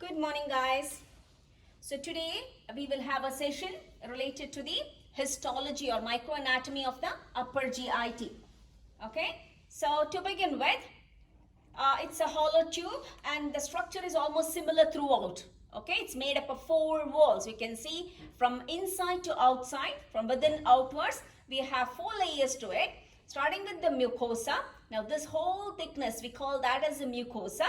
Good morning, guys. So today we will have a session related to the histology or microanatomy of the upper GIT. Okay. So to begin with, it's a hollow tube and the structure is almost similar throughout. Okay, it's made up of 4 walls. You can see from inside to outside, from within outwards, we have 4 layers to it, starting with the mucosa. Now this whole thickness, we call that as the mucosa.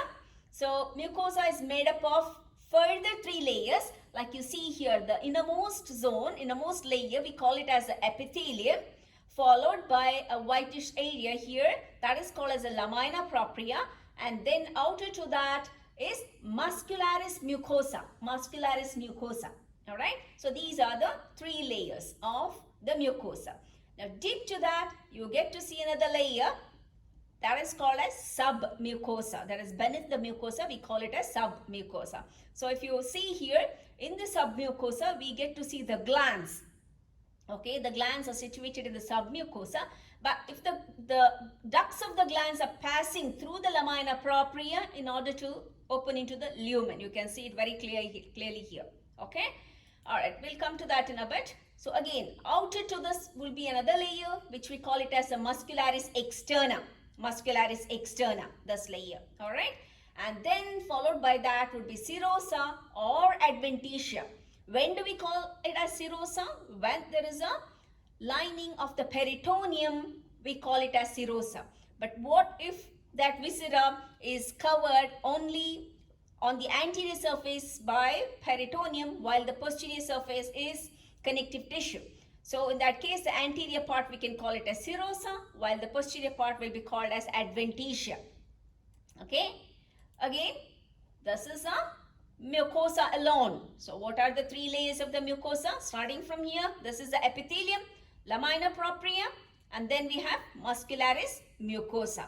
So mucosa is made up of further 3 layers. Like you see here, the innermost zone, innermost layer, we call it as the epithelium, followed by a whitish area here that is called as a lamina propria, and then outer to that is muscularis mucosa. Muscularis mucosa. All right. So these are the 3 layers of the mucosa. Now deep to that, you get to see another layer that is called as submucosa. That is beneath the mucosa, we call it as submucosa. So if you see here in the submucosa, we get to see the glands. Okay, the glands are situated in the submucosa, but if the ducts of the glands are passing through the lamina propria in order to open into the lumen, you can see it very clearly here. Okay, all right, we'll come to that in a bit. So again, outer to this will be another layer which we call it as a muscularis externa. Muscularis externa, this layer. All right, and then followed by that would be serosa or adventitia. When do we call it as serosa? When there is a lining of the peritoneum, we call it as serosa. But what if that viscera is covered only on the anterior surface by peritoneum while the posterior surface is connective tissue? So in that case, the anterior part we can call it as serosa, while the posterior part will be called as adventitia. Okay, again, this is a mucosa alone. So what are the 3 layers of the mucosa? Starting from here, this is the epithelium, lamina propria, and then we have muscularis mucosa.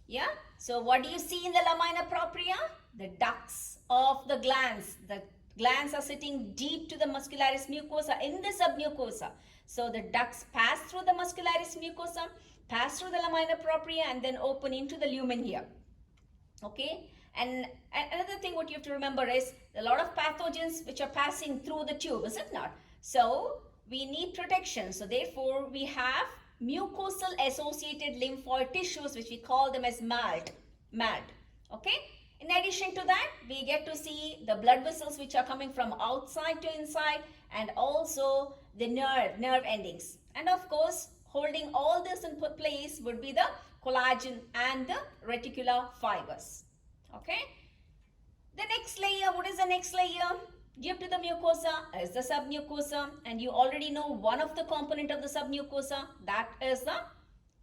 Yeah, so what do you see in the lamina propria? The ducts of the glands. The glands are sitting deep to the muscularis mucosa in the submucosa. So the ducts pass through the muscularis mucosa, pass through the lamina propria, and then open into the lumen here. Okay, and another thing what you have to remember is a lot of pathogens which are passing through the tube, is it not? So we need protection. So therefore we have mucosal associated lymphoid tissues which we call them as MALT. Okay. In addition to that, we get to see the blood vessels which are coming from outside to inside, and also the nerve endings. And of course, holding all this in place would be the collagen and the reticular fibers. Okay. The next layer, what is the next layer? Give to the mucosa is the submucosa, and you already know one of the component of the submucosa, that is the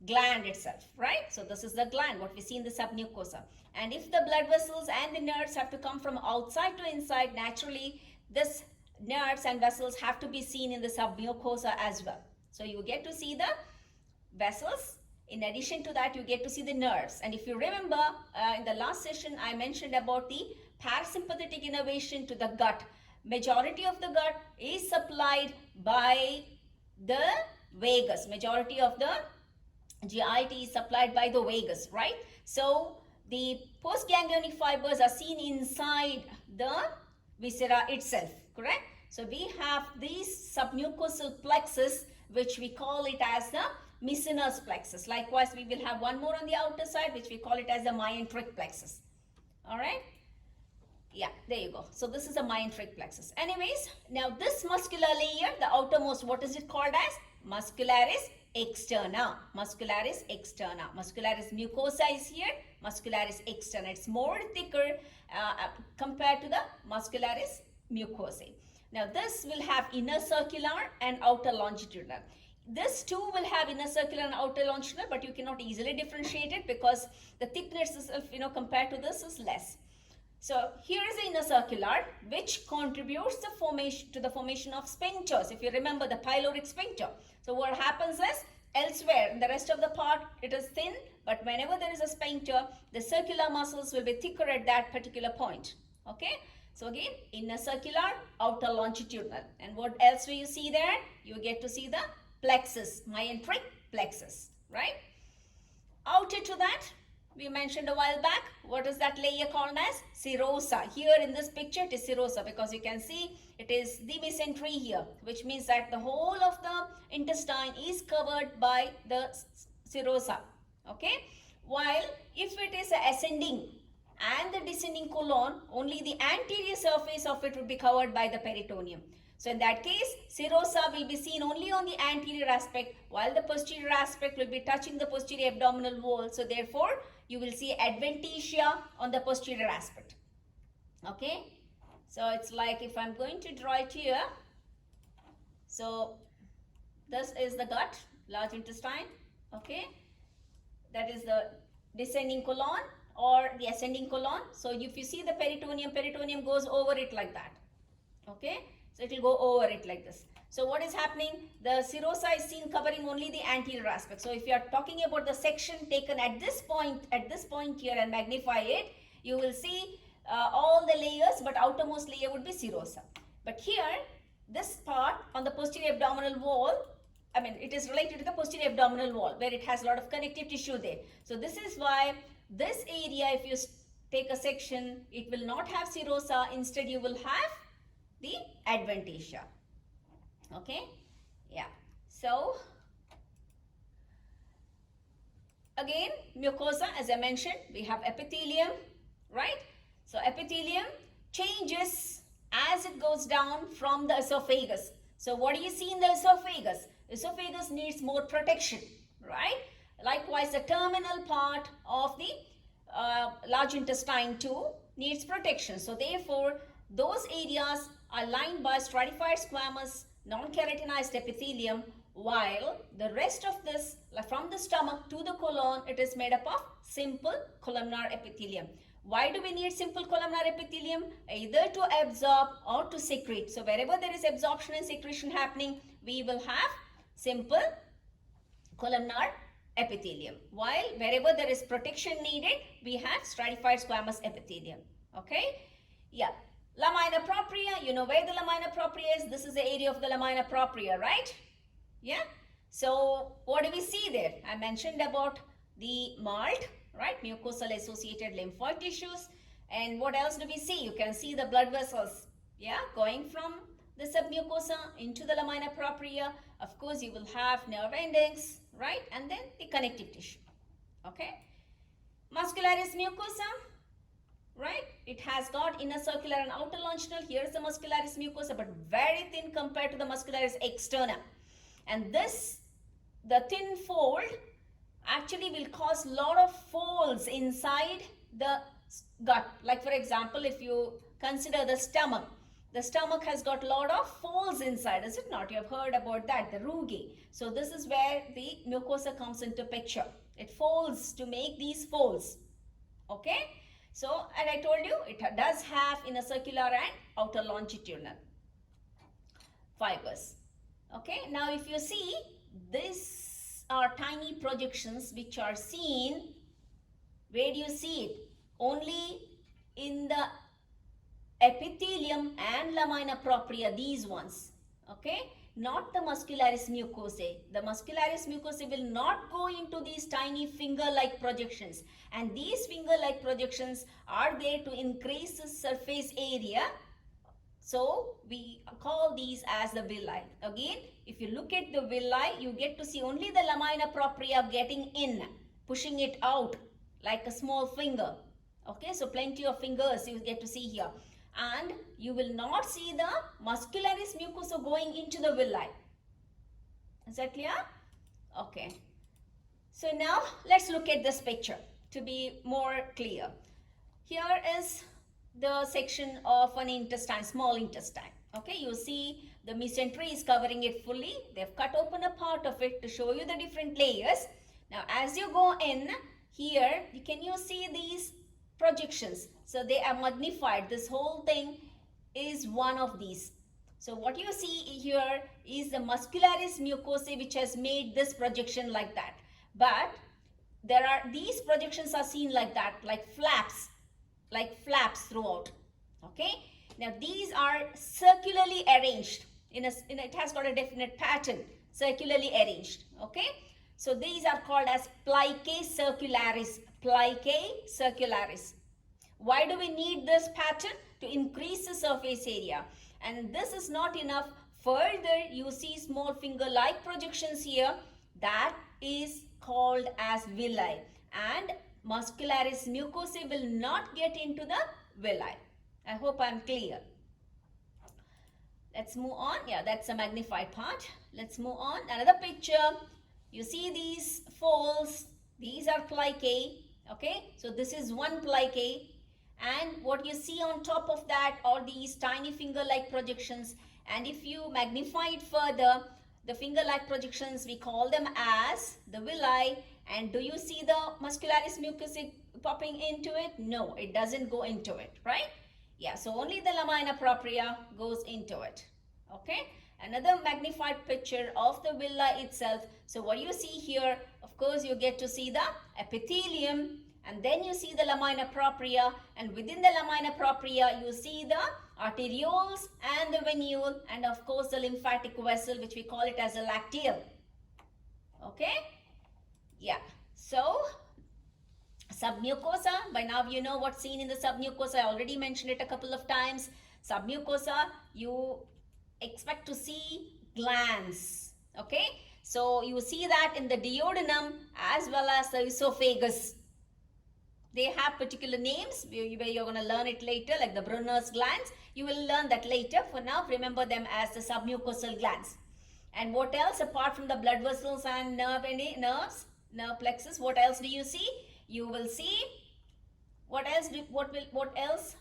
gland itself, right? So this is the gland, what we see in the submucosa. And if the blood vessels and the nerves have to come from outside to inside, naturally this nerves and vessels have to be seen in the submucosa as well. So you get to see the vessels. In addition to that, you get to see the nerves. And if you remember, in the last session, I mentioned about the parasympathetic innervation to the gut. Majority of the gut is supplied by the vagus. Majority of the GIT is supplied by the vagus, right? So the postganglionic fibers are seen inside the viscera itself, correct? So we have these submucosal plexus, which we call it as the Meissner's plexus. Likewise, we will have one more on the outer side, which we call it as the Myenteric plexus. All right. Yeah, there you go. So this is a Myenteric plexus. Anyways, now this muscular layer, the outermost, what is it called as? Muscularis externa. Muscularis externa. Muscularis mucosa is here. Muscularis externa. It's more thicker compared to the muscularis mucosae. Now this will have inner circular and outer longitudinal. This too will have inner circular and outer longitudinal, but you cannot easily differentiate it because the thickness is, compared to this is less. So here is the inner circular, which contributes to the formation of sphincters. If you remember the pyloric sphincter. So what happens is, elsewhere in the rest of the part it is thin, but whenever there is a sphincter, the circular muscles will be thicker at that particular point. Okay. So again, inner circular, outer longitudinal. And what else do you see there? You get to see the plexus, Myenteric plexus, right? Outer to that, we mentioned a while back. What is that layer called as? Serosa. Here in this picture it is serosa because you can see it is the mesentery here, which means that the whole of the intestine is covered by the serosa. Okay. While if it is ascending and the descending colon, only the anterior surface of it will be covered by the peritoneum. So in that case, serosa will be seen only on the anterior aspect, while the posterior aspect will be touching the posterior abdominal wall. So therefore, you will see adventitia on the posterior aspect. Okay. So it's like if I'm going to draw it here. So this is the gut, large intestine. Okay. That is the descending colon or the ascending colon. So if you see the peritoneum goes over it like that. Okay. So it will go over it like this. So what is happening? The serosa is seen covering only the anterior aspect. So if you are talking about the section taken at this point here and magnify it, you will see all the layers, but outermost layer would be serosa. But here, this part on the posterior abdominal wall, I mean, it is related to the posterior abdominal wall where it has a lot of connective tissue there. So this is why this area, if you take a section, it will not have serosa. Instead, you will have the adventitia. Okay. Yeah. So again, mucosa, as I mentioned, we have epithelium, right? So epithelium changes as it goes down from the esophagus. So what do you see in the esophagus? Esophagus needs more protection, right? Likewise, the terminal part of the large intestine too needs protection. So therefore, those areas are lined by stratified squamous non-keratinized epithelium, while the rest of this, like from the stomach to the colon, it is made up of simple columnar epithelium. Why do we need simple columnar epithelium? Either to absorb or to secrete. So wherever there is absorption and secretion happening, we will have simple columnar epithelium. While wherever there is protection needed, we have stratified squamous epithelium. Okay? Yeah. Lamina propria, you know where the lamina propria is. This is the area of the lamina propria, right? Yeah. So what do we see there? I mentioned about the MALT, right? Mucosal associated lymphoid tissues. And what else do we see? You can see the blood vessels, yeah, going from the submucosa into the lamina propria. Of course, you will have nerve endings, right? And then the connective tissue. Okay. Muscularis mucosa, right? It has got inner circular and outer longitudinal. Here is the muscularis mucosa, but very thin compared to the muscularis externa. And this, the thin fold, actually will cause lot of folds inside the gut. Like for example, if you consider the stomach has got a lot of folds inside, is it not? You have heard about that, the rugae. So this is where the mucosa comes into picture. It folds to make these folds. Okay. So, and I told you, it does have inner circular and outer longitudinal fibers. Okay. Now, if you see, these are tiny projections which are seen. Where do you see it? Only in the epithelium and lamina propria, these ones. Okay. Not the muscularis mucosae. The muscularis mucosae will not go into these tiny finger-like projections. And these finger-like projections are there to increase the surface area. So we call these as the villi. Again, if you look at the villi, you get to see only the lamina propria getting in, pushing it out like a small finger. Okay, so plenty of fingers you get to see here. And you will not see the muscularis mucosa going into the villi. Is that clear? Okay. So now let's look at this picture to be more clear. Here is the section of an intestine, small intestine. Okay, you see the mesentery is covering it fully. They've cut open a part of it to show you the different layers. Now as you go in here, can you see these projections? So they are magnified. This whole thing is one of these. So what you see here is the muscularis mucosae which has made this projection like that. But there are, these projections are seen like that, like flaps throughout. Okay. Now these are circularly arranged. It has got a definite pattern, circularly arranged. Okay. So these are called as plicae circularis. plicae circularis. Why do we need this pattern? To increase the surface area. And this is not enough. Further, you see small finger-like projections here. That is called as villi. And muscularis mucosae will not get into the villi. I hope I'm clear. Let's move on. Yeah, that's a magnified part. Let's move on. Another picture. You see these folds. These are plicae. Okay, so this is one plicae. And what you see on top of that are these tiny finger-like projections. And if you magnify it further, the finger-like projections, we call them as the villi. And do you see the muscularis mucosae popping into it? No, it doesn't go into it, right? Yeah, so only the lamina propria goes into it. Okay, another magnified picture of the villi itself. So what you see here, of course, you get to see the epithelium, and then you see the lamina propria, and within the lamina propria you see the arterioles and the venule, and of course the lymphatic vessel, which we call it as a lacteal. Okay, yeah, so submucosa, by now you know what's seen in the submucosa. I already mentioned it a couple of times. Submucosa, you expect to see glands. Okay, so you see that in the duodenum as well as the esophagus. They have particular names where you're going to learn it later, like the Brunner's glands. You will learn that later. For now, remember them as the submucosal glands. And what else apart from the blood vessels and nerve plexus? What else do you see? You will see. What else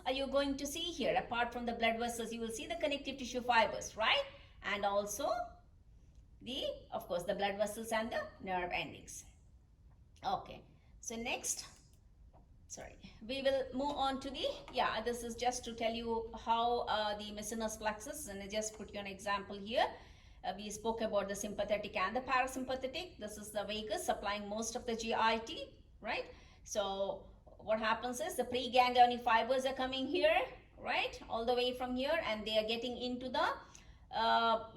are you going to see here apart from the blood vessels? You will see the connective tissue fibers, right? And also of course, the blood vessels and the nerve endings. Okay. So next. Sorry, we will move on to this is just to tell you how the Mesenus plexus, and I just put you an example here. We spoke about the sympathetic and the parasympathetic. This is the vagus supplying most of the GIT, right? So what happens is the preganglionic fibers are coming here, right? All the way from here, and they are getting into the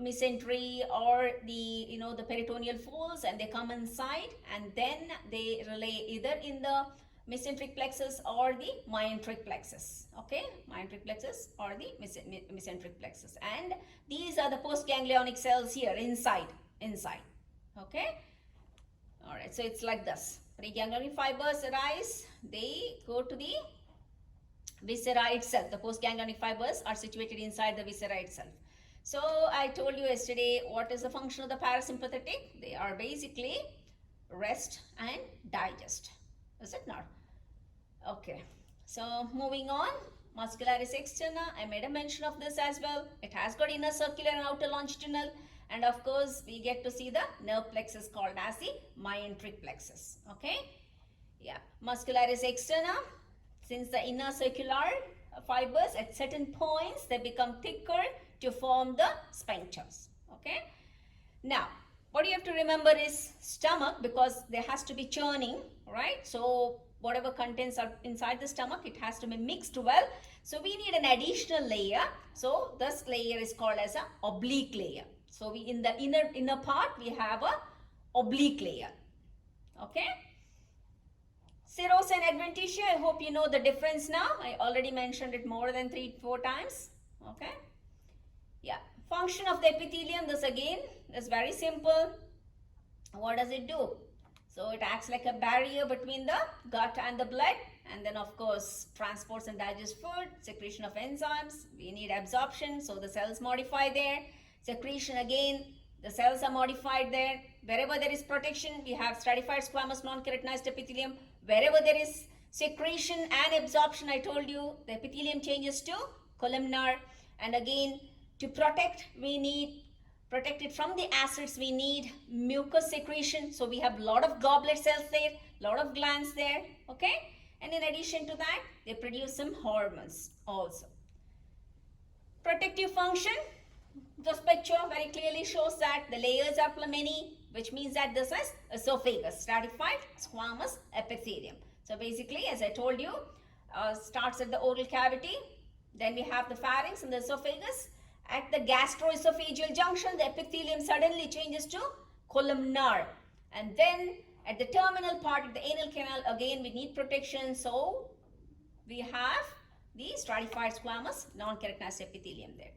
mesentery or the peritoneal folds, and they come inside, and then they relay either in the mesenteric plexus or the myenteric plexus. Okay, myenteric plexus or the mesenteric plexus, and these are the postganglionic cells here inside. Okay, all right, so it's like this. Preganglionic fibers arise, they go to the viscera itself. The postganglionic fibers are situated inside the viscera itself. So I told you yesterday, what is the function of the parasympathetic? They are basically rest and digest. Is it not? Okay, so moving on, muscularis externa, I made a mention of this as well. It has got inner circular and outer longitudinal, and of course we get to see the nerve plexus called as the myenteric plexus. Okay, yeah, muscularis externa, since the inner circular fibers at certain points they become thicker to form the sphincters. Okay, now what you have to remember is stomach, because there has to be churning, right? So whatever contents are inside the stomach, it has to be mixed well. So we need an additional layer. So this layer is called as a oblique layer. So we in the inner part we have a oblique layer. Okay. Serous and adventitia, I hope you know the difference now. I already mentioned it more than 3-4 times. Okay. Yeah. Function of the epithelium, this again is very simple. What does it do? So it acts like a barrier between the gut and the blood, and then of course transports and digests food, secretion of enzymes, we need absorption, so the cells modify there, secretion again, the cells are modified there. Wherever there is protection, we have stratified squamous non-keratinized epithelium. Wherever there is secretion and absorption, I told you, the epithelium changes to columnar, and again to protect, we need protected from the acids, we need mucus secretion. So we have a lot of goblet cells there, lot of glands there. Okay, and in addition to that, they produce some hormones also. Protective function, this picture very clearly shows that the layers are many, which means that this is esophagus, stratified squamous epithelium. So basically, as I told you, starts at the oral cavity, then we have the pharynx and the esophagus. At the gastroesophageal junction, the epithelium suddenly changes to columnar, and then At the terminal part of the anal canal, again we need protection, so we have the stratified squamous non-keratinized epithelium there.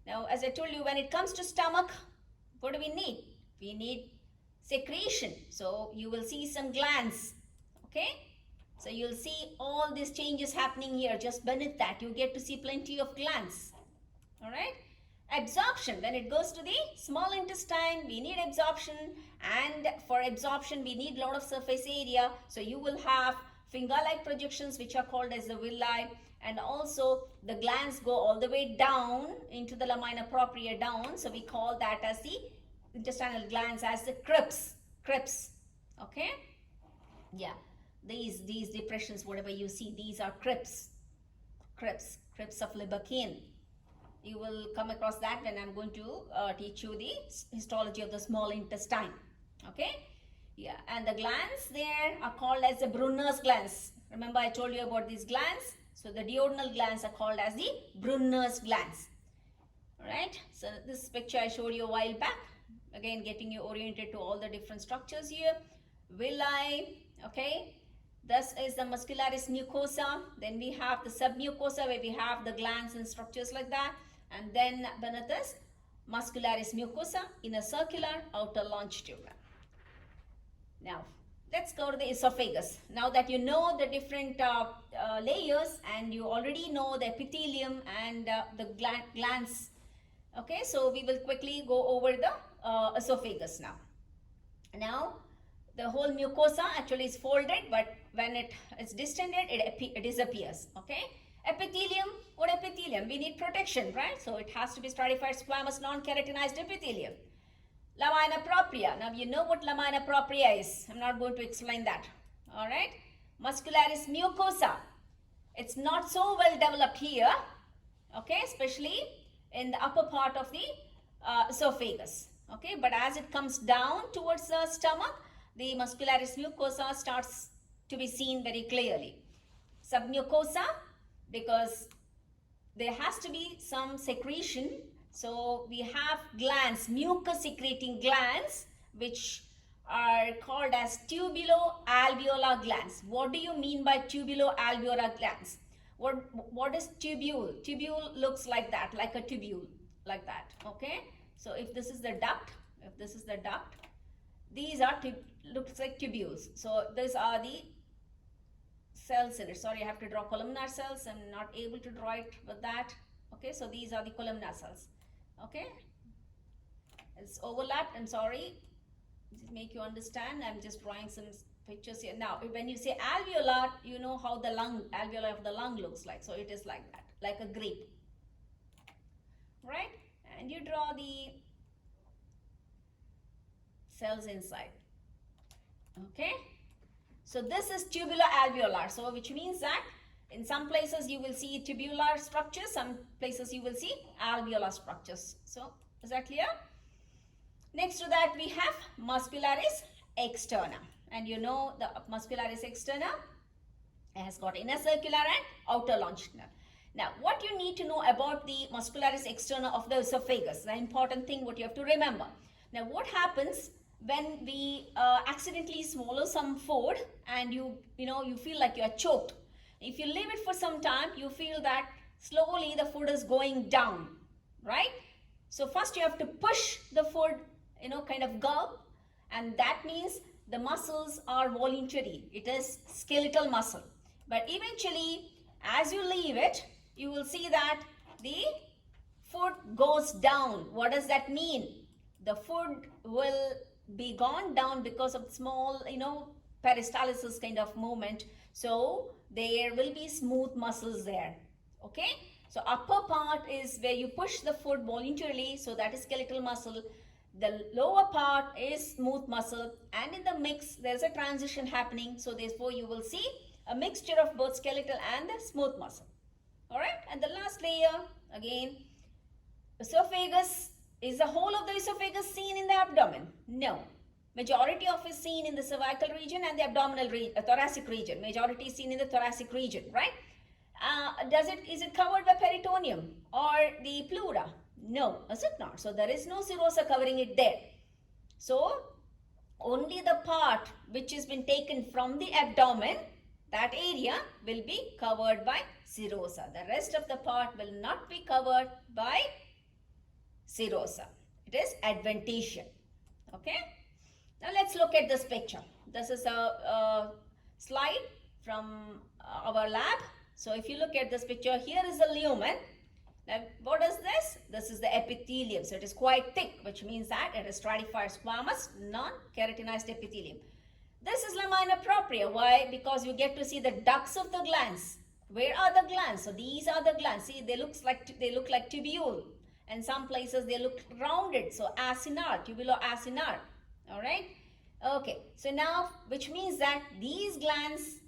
Now, as I told you, when it comes to stomach, what do we need? We need secretion. So you will see some glands, okay? So you'll see all these changes happening here. Just beneath that, you get to see plenty of glands, all right? Absorption, when it goes to the small intestine, we need absorption, and for absorption, we need a lot of surface area. So you will have finger-like projections, which are called as the villi, and also the glands go all the way down into the lamina propria down. So we call that as the intestinal glands as the crypts, okay? Yeah, these depressions, whatever you see, these are crypts of Libakine. You will come across that when I'm going to teach you the histology of the small intestine, okay? Yeah, and the glands there are called as the Brunner's glands. Remember I told you about these glands? So the duodenal glands are called as the Brunner's glands. Alright, so this picture I showed you a while back. Again, getting you oriented to all the different structures here. Villi, okay? This is the muscularis mucosa. Then we have the submucosa where we have the glands and structures like that. And then beneath this, muscularis mucosa, inner circular, outer longitudinal. Now, let's go to the esophagus. Now that you know the different layers and you already know the epithelium and the glands, okay, so we will quickly go over the esophagus now. Now, the whole mucosa actually is folded, but when it is distended, it disappears, okay? Epithelium, what epithelium? We need protection, right? So it has to be stratified squamous non-keratinized epithelium. Lamina propria. Now you know what lamina propria is. I'm not going to explain that. All right. Muscularis mucosa. It's not so well developed here. Okay, especially in the upper part of the esophagus. Okay, but as it comes down towards the stomach, the muscularis mucosa starts to be seen very clearly. Submucosa, because there has to be some secretion. So we have glands, mucus secreting glands, which are called as tubulo-alveolar glands. What do you mean by tubulo-alveolar glands? What is tubule? Tubule looks like that, like a tubule, like that, okay? So if this is the duct, these are, looks like tubules. So these are the cells in it. Sorry, I have to draw columnar cells. I'm not able to draw it with that. Okay, so these are the columnar cells. Okay, it's overlapped. I'm sorry, just make you understand. I'm just drawing some pictures here. Now, when you say alveolar, you know how the alveoli of the lung looks like. So it is like that, like a grape, right? And you draw the cells inside. Okay, so this is tubulo-alveolar. So which means that in some places you will see tubular structures, some places you will see alveolar structures. So is that clear? Next to that we have muscularis externa, and you know the muscularis externa has got inner circular and outer longitudinal. Now what you need to know about the muscularis externa of the esophagus, the important thing what you have to remember. Now what happens when we accidentally swallow some food and you feel like you are choked? If you leave it for some time, you feel that slowly the food is going down, right? So first you have to push the food, kind of gulp, and that means the muscles are voluntary. It is skeletal muscle. But eventually, as you leave it, you will see that the food goes down. What does that mean? The food will be gone down because of small, peristalsis kind of movement. So there will be smooth muscles there, okay? So upper part is where you push the food voluntarily, so that is skeletal muscle. The lower part is smooth muscle, and in the mix there's a transition happening, so therefore you will see a mixture of both skeletal and the smooth muscle. All right, and the last layer, again, esophagus. Is the whole of the esophagus seen in the abdomen? No. Majority of it is seen in the cervical region and the abdominal thoracic region. Majority is seen in the thoracic region, right? Is it covered by peritoneum or the pleura? No, is it not? So there is no serosa covering it there. So only the part which has been taken from the abdomen, that area will be covered by serosa. The rest of the part will not be covered by serosa. It is adventitia. Okay. Now let's look at this picture. This is a slide from our lab. So if you look at this picture, here is the lumen. Now what is this? This is the epithelium. So it is quite thick, which means that it is stratified squamous, non-keratinized epithelium. This is lamina propria. Why? Because you get to see the ducts of the glands. Where are the glands? So these are the glands. See, they look like tubule. And some places they look rounded. So acinar, tubulo-acinar. All right. Okay. So now, which means that these glands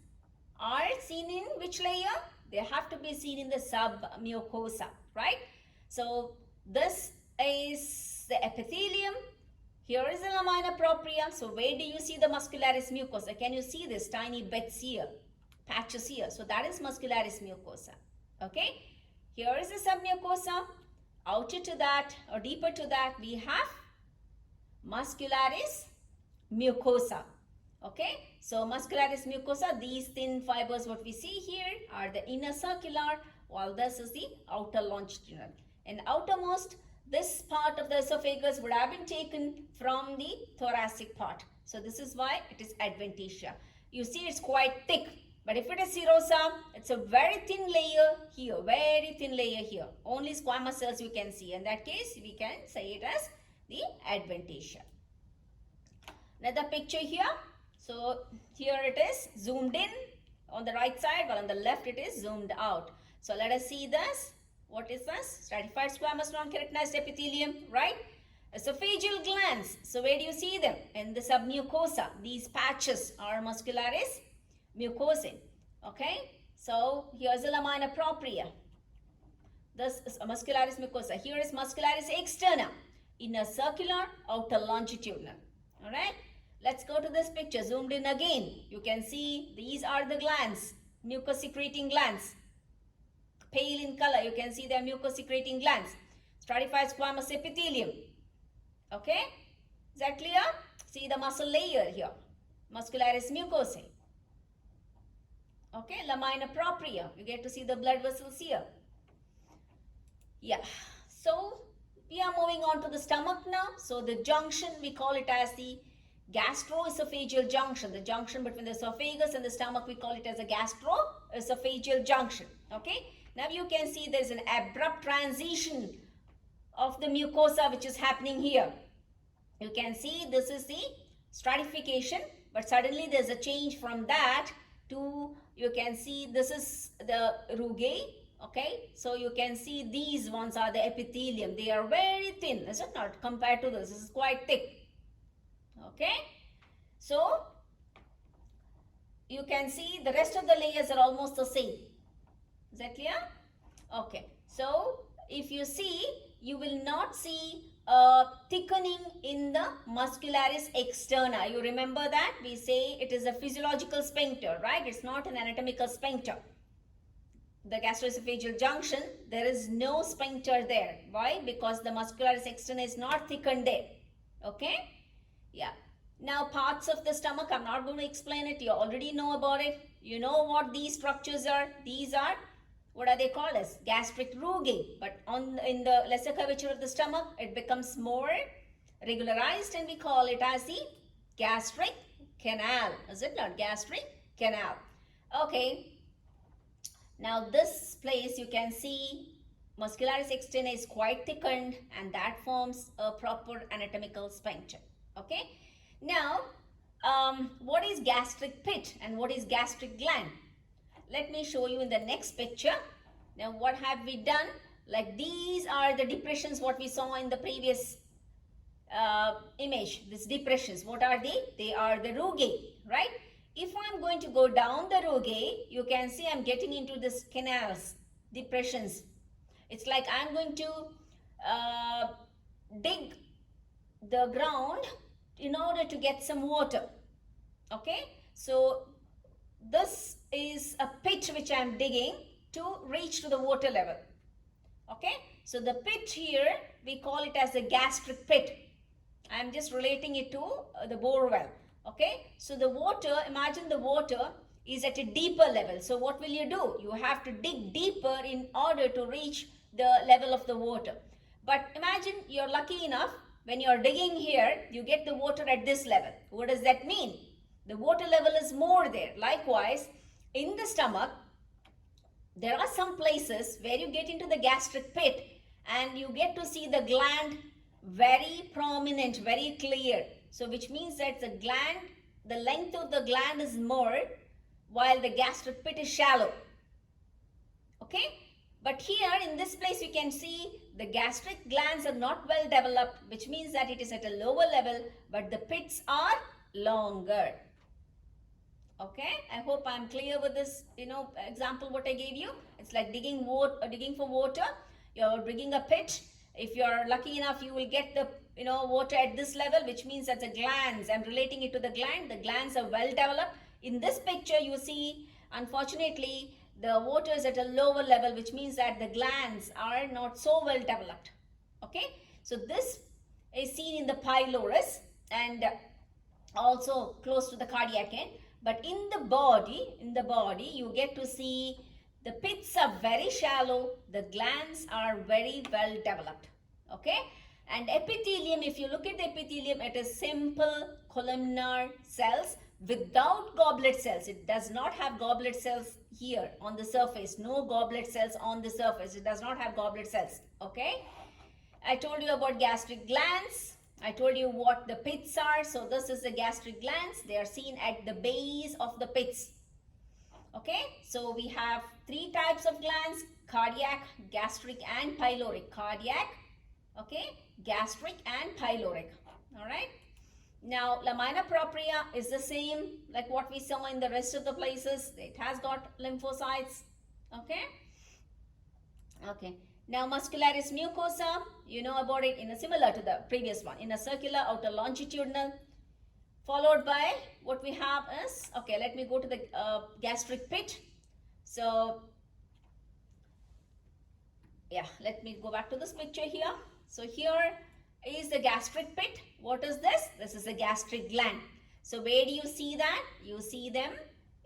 are seen in which layer? They have to be seen in the submucosa, right? So this is the epithelium. Here is the lamina propria. So where do you see the muscularis mucosa? Can you see this tiny bits here, patches here? So that is muscularis mucosa. Okay. Here is the submucosa. Outer to that or deeper to that, we have muscularis mucosa. Okay. So muscularis mucosa, these thin fibers what we see here are the inner circular, while this is the outer longitudinal. And outermost, this part of the esophagus would have been taken from the thoracic part. So this is why it is adventitia. You see it's quite thick. But if it is serosa, it's a very thin layer here, very thin layer here. Only squamous cells you can see. In that case, we can say it as the adventitia. Another picture here. So here it is zoomed in on the right side, while on the left it is zoomed out. So let us see this. What is this? Stratified squamous non-keratinized epithelium, right? Esophageal glands. So where do you see them? In the submucosa. These patches are muscularis mucosae. Okay. So here's the lamina propria. This is a muscularis mucosa. Here is muscularis externa. Inner circular, outer longitudinal. All right. Let's go to this picture. Zoomed in again. You can see these are the glands. Mucus secreting glands. Pale in color. You can see they are mucus secreting glands. Stratified squamous epithelium. Okay. Is that clear? See the muscle layer here. Muscularis mucosae. Okay, lamina propria. You get to see the blood vessels here. Yeah. So we are moving on to the stomach now. So the junction, we call it as the gastroesophageal junction. The junction between the esophagus and the stomach, we call it as a gastroesophageal junction. Okay. Now you can see there's an abrupt transition of the mucosa which is happening here. You can see this is the stratification, but suddenly there's a change from that to, you can see this is the rugae. Okay, so you can see these ones are the epithelium. They are very thin, is it not? Compared to this is quite thick. Okay, so you can see the rest of the layers are almost the same. Is that clear? Okay, so if you see, you will not see a thickening in the muscularis externa. You remember that? We say it is a physiological sphincter, right? It's not an anatomical sphincter. The gastroesophageal junction, there is no sphincter there. Why? Because the muscularis externa is not thickened there. Okay? Yeah. Now parts of the stomach, I'm not going to explain it. You already know about it. You know what these structures are. These are, what are they called as? Gastric rugae. But in the lesser curvature of the stomach, it becomes more regularized and we call it as the gastric canal. Is it not? Gastric canal. Okay. Now this place you can see muscularis externa is quite thickened and that forms a proper anatomical sphincter. Okay. Now, what is gastric pit and what is gastric gland? Let me show you in the next picture. Now, what have we done? Like these are the depressions what we saw in the previous image. These depressions, what are they? They are the rugae, right? If I'm going to go down the rugae, you can see I'm getting into this canals, depressions. It's like I'm going to dig the ground in order to get some water. Okay, so this is a pit which I'm digging to reach to the water level. Okay, so the pit here we call it as the gastric pit. I am just relating it to the bore well. Okay, so the water, imagine the water is at a deeper level. So what will you do? You have to dig deeper in order to reach the level of the water. But imagine you're lucky enough, when you're digging here, you get the water at this level. What does that mean? The water level is more there. Likewise, in the stomach, there are some places where you get into the gastric pit and you get to see the gland very prominent, very clear. So which means that the gland, the length of the gland is more while the gastric pit is shallow. Okay? But here in this place you can see the gastric glands are not well developed, which means that it is at a lower level, but the pits are longer. Okay, I hope I'm clear with this, example what I gave you. It's like digging for water. You're digging a pit. If you're lucky enough, you will get the water at this level, which means that the glands, I'm relating it to the gland. The glands are well developed. In this picture, you see, unfortunately, the water is at a lower level, which means that the glands are not so well developed. Okay, so this is seen in the pylorus and also close to the cardiac end. But in the body, you get to see the pits are very shallow, the glands are very well developed. Okay, and epithelium, if you look at the epithelium, it is simple columnar cells without goblet cells. It does not have goblet cells here on the surface. No goblet cells on the surface. It does not have goblet cells. Okay, I told you about gastric glands. I told you what the pits are. So this is the gastric glands. They are seen at the base of the pits. Okay, so we have three types of glands: cardiac, gastric and pyloric. Cardiac, okay, gastric and pyloric. All right. Now lamina propria is the same like what we saw in the rest of the places. It has got lymphocytes. Okay. Okay. Now muscularis mucosa, you know about it, in a similar to the previous one, in a circular outer longitudinal, followed by what we have is, okay, let me go to the gastric pit. So yeah, let me go back to this picture here. So here is the gastric pit. What is this? This is the gastric gland. So where do you see that? You see them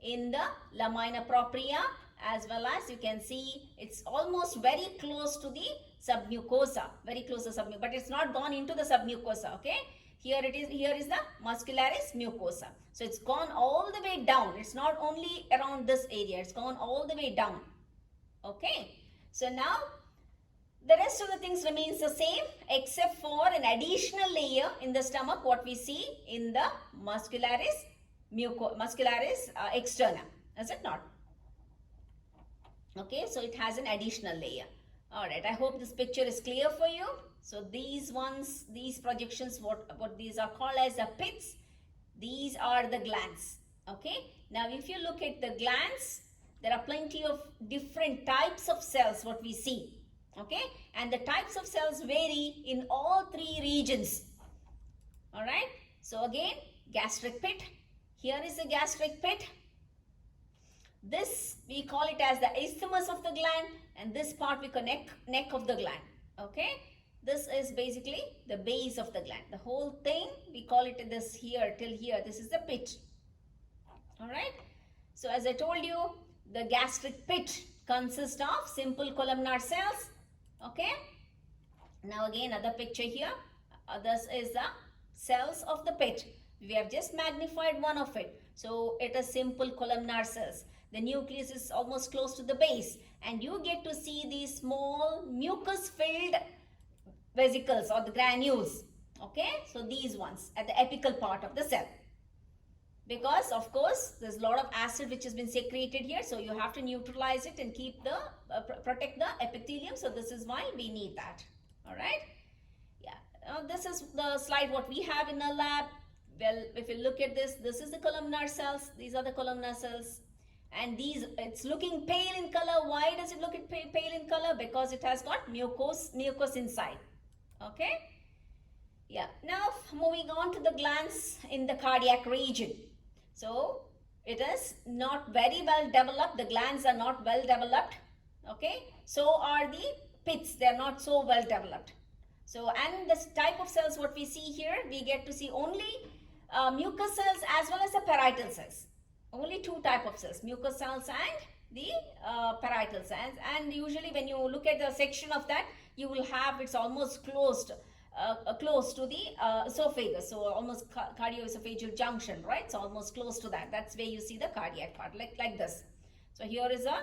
in the lamina propria, as well as you can see it's almost very close to the submucosa, very close to submucosa, but it's not gone into the submucosa. Okay, here is the muscularis mucosa. So it's gone all the way down. It's not only around this area, it's gone all the way down. Okay, so now the rest of the things remains the same except for an additional layer in the stomach, what we see in the muscularis externa, is it not? Okay, so it has an additional layer. All right, I hope this picture is clear for you. So these projections, what these are called as the pits, these are the glands. Okay, now if you look at the glands, there are plenty of different types of cells what we see. Okay, and the types of cells vary in all three regions. All right, so again, gastric pit. Here is the gastric pit. This we call it as the isthmus of the gland, and this part we call neck of the gland. Okay, this is basically the base of the gland. The whole thing we call it this here till here. This is the pit. All right. So as I told you, the gastric pit consists of simple columnar cells. Okay. Now again, another picture here. This is the cells of the pit. We have just magnified one of it. So it is simple columnar cells. The nucleus is almost close to the base, and you get to see these small mucus-filled vesicles or the granules. Okay, so these ones at the apical part of the cell. Because of course there's a lot of acid which has been secreted here, so you have to neutralize it and keep the protect the epithelium. So this is why we need that. All right. Yeah. This is the slide what we have in our lab. Well, if you look at this, this is the columnar cells. These are the columnar cells. And these, it's looking pale in color. Why does it look pale in color? Because it has got mucus inside. Okay. Yeah. Now moving on to the glands in the cardiac region. So it is not very well developed. The glands are not well developed. Okay. So are the pits. They are not so well developed. So, and this type of cells what we see here, we get to see only mucous cells as well as the parietal cells. Only two type of cells, mucous cells and the parietal cells. And usually when you look at the section of that, you will have it's almost closed, close to the esophagus. So almost cardioesophageal junction, right? So almost close to that. That's where you see the cardiac part, like this. So here is a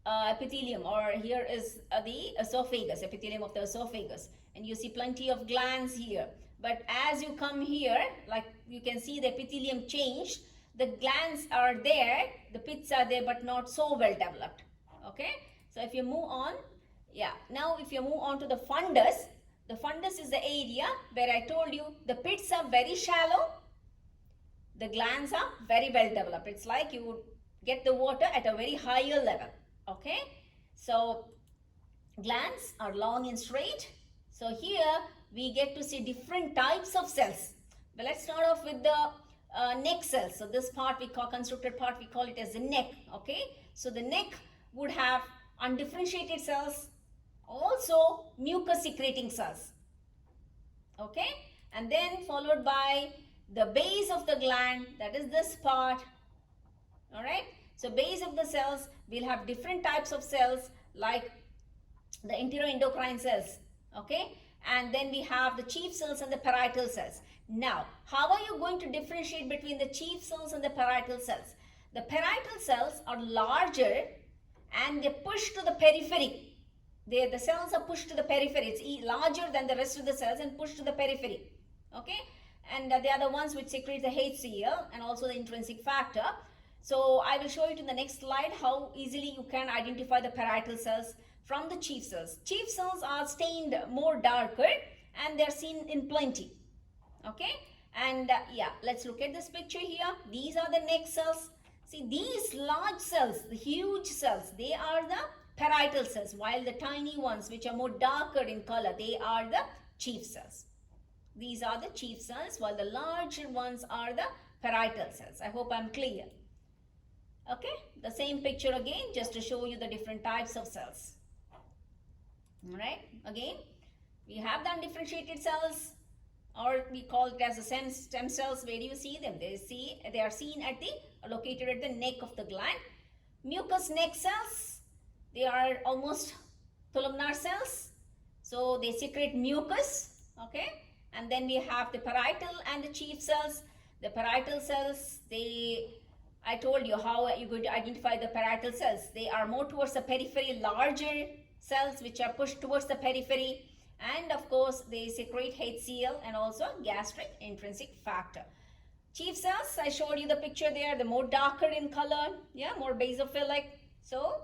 epithelium, or here is the esophagus, epithelium of the esophagus, and you see plenty of glands here. But as you come here, like you can see the epithelium changed. The glands are there, the pits are there, but not so well developed. Okay, so if you move on, yeah, now if you move on to the fundus is the area where I told you the pits are very shallow, the glands are very well developed. It's like you would get the water at a very higher level. Okay, so glands are long and straight. So here we get to see different types of cells. But let's start off with the neck cells. So this part we call constructed part, we call it as the neck. Okay, so the neck would have undifferentiated cells, also mucus secreting cells. Okay, and then followed by the base of the gland, that is this part. All right, so base of the cells, we'll have different types of cells like the enteroendocrine cells. Okay, and then we have the chief cells and the parietal cells. Now, how are you going to differentiate between the chief cells and the parietal cells? The parietal cells are larger and they push to the periphery. The cells are pushed to the periphery. It's larger than the rest of the cells and pushed to the periphery. Okay, and they are the ones which secrete the HCl and also the intrinsic factor. So I will show you in the next slide how easily you can identify the parietal cells from the chief cells. Chief cells are stained more darker and they are seen in plenty. Okay, and yeah, let's look at this picture here. These are the neck cells. See, these large cells, the huge cells, they are the parietal cells, while the tiny ones which are more darker in color, they are the chief cells. These are the chief cells, while the larger ones are the parietal cells. I hope I'm clear. Okay, the same picture again, just to show you the different types of cells. All right, again, we have the undifferentiated cells, or we call it as the stem cells. Where do you see them? They are seen at located at the neck of the gland. Mucous neck cells, they are almost columnar cells, so they secrete mucus. Okay, and then we have the parietal and the chief cells. The parietal cells, I told you how you're going to identify the parietal cells. They are more towards the periphery, larger cells which are pushed towards the periphery, and of course they secrete HCl and also gastric intrinsic factor. Chief cells, I showed you the picture there, the more darker in color, yeah, more basophilic. So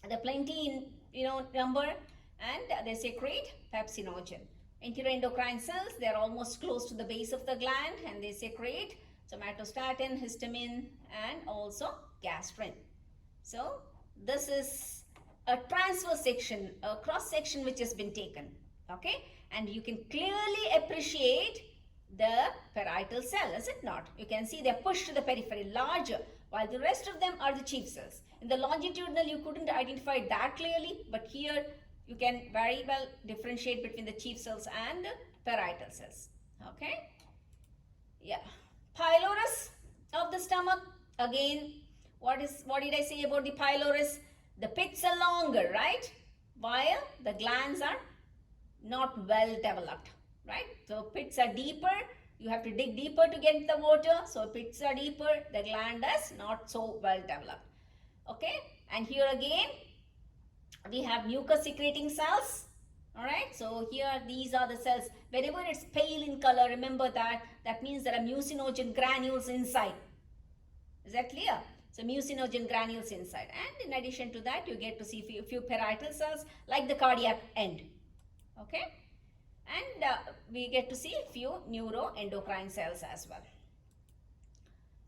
they're plenty in number, and they secrete pepsinogen. Enteroendocrine cells, they're almost close to the base of the gland and they secrete somatostatin, histamine, and also gastrin. So this is a transverse section, a cross section which has been taken. Okay, and you can clearly appreciate the parietal cell, is it not? You can see they're pushed to the periphery, larger, while the rest of them are the chief cells. In the longitudinal, you couldn't identify that clearly, but here you can very well differentiate between the chief cells and the parietal cells. Okay, yeah. Pylorus of the stomach, again, what did I say about the pylorus? The pits are longer, right? While the glands are not well developed, right? So pits are deeper, you have to dig deeper to get the water. So pits are deeper, the gland is not so well developed. Okay, and here again we have mucus secreting cells. All right, so here these are the cells. Whenever it's pale in color, remember that means there are mucinogen granules inside. Is that clear? So mucinogen granules inside, and in addition to that you get to see few parietal cells like the cardiac end. Okay, and we get to see few neuroendocrine cells as well.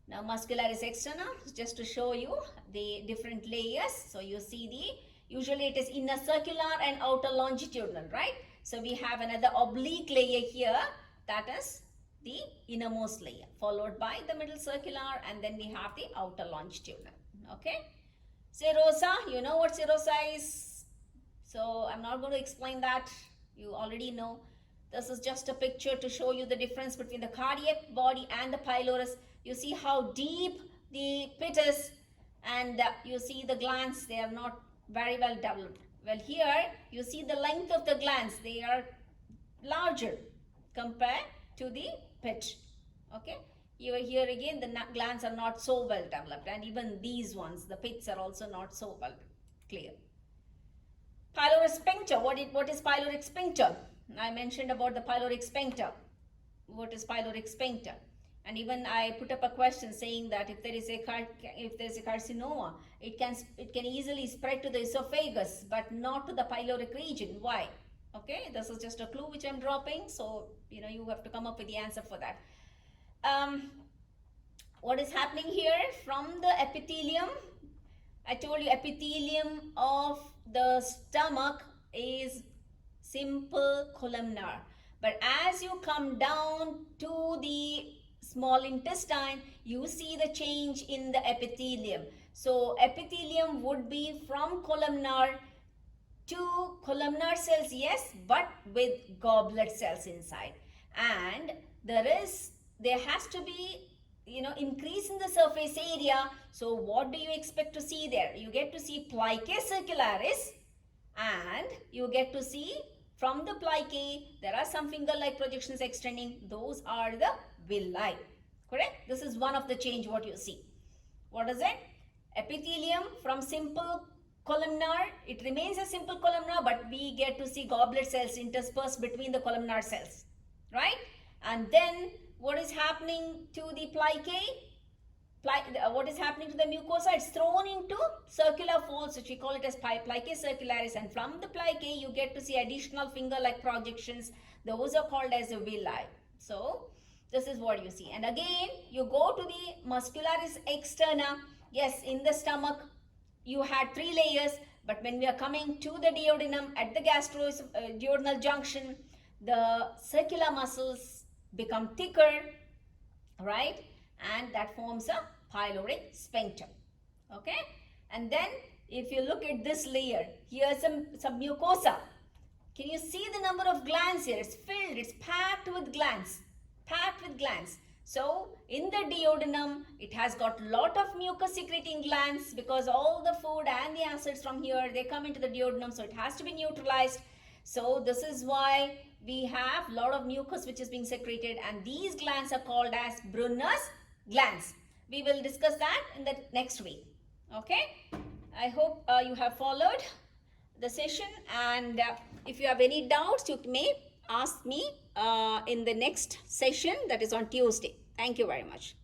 Now muscularis externa, just to show you the different layers. So you see usually it is inner circular and outer longitudinal, right? So we have another oblique layer here, that is the innermost layer, followed by the middle circular, and then we have the outer longitudinal. Okay, serosa, you know what serosa is, so I'm not going to explain that. You already know. This is just a picture to show you the difference between the cardiac body and the pylorus. You see how deep the pit is, and you see the glands, they are not very well developed. Well, here you see the length of the glands, they are larger compared to the pit. Okay, here again the glands are not so well developed, and even these ones, the pits, are also not so well clear. Pyloric sphincter. What is pyloric sphincter? I mentioned about the pyloric sphincter. What is pyloric sphincter? And even I put up a question saying that if there is a carcinoma, it can easily spread to the esophagus, but not to the pyloric region. Why? Okay, this is just a clue which I'm dropping. So you have to come up with the answer for that. What is happening here from the epithelium? I told you epithelium of the stomach is simple columnar, but as you come down to the small intestine, you see the change in the epithelium. So epithelium would be from columnar to columnar cells, yes, but with goblet cells inside, and there has to be increase in the surface area. So what do you expect to see there? You get to see plicae circularis, and you get to see from the plicae there are some finger-like projections extending. Those are the villi. Correct? This is one of the change what you see. What is it? Epithelium from simple columnar, it remains a simple columnar, but we get to see goblet cells interspersed between the columnar cells, right? And then what is happening to the plicae? What is happening to the mucosa? It's thrown into circular folds, which we call it as plicae circularis, and from the plicae you get to see additional finger-like projections. Those are called as the villi. So this is what you see. And again, you go to the muscularis externa. Yes, in the stomach you had 3 layers, but when we are coming to the duodenum at the gastroduodenal junction, the circular muscles become thicker, right? And that forms a pyloric sphincter. Okay, and then if you look at this layer, here's some mucosa. Can you see the number of glands here? It's filled, it's packed with glands, So in the duodenum, it has got lot of mucus secreting glands, because all the food and the acids from here, they come into the duodenum, so it has to be neutralized. So this is why we have a lot of mucus which is being secreted, and these glands are called as Brunner's glands. We will discuss that in the next week. Okay, I hope you have followed the session, and if you have any doubts, you may ask me in the next session, that is on Tuesday. Thank you very much.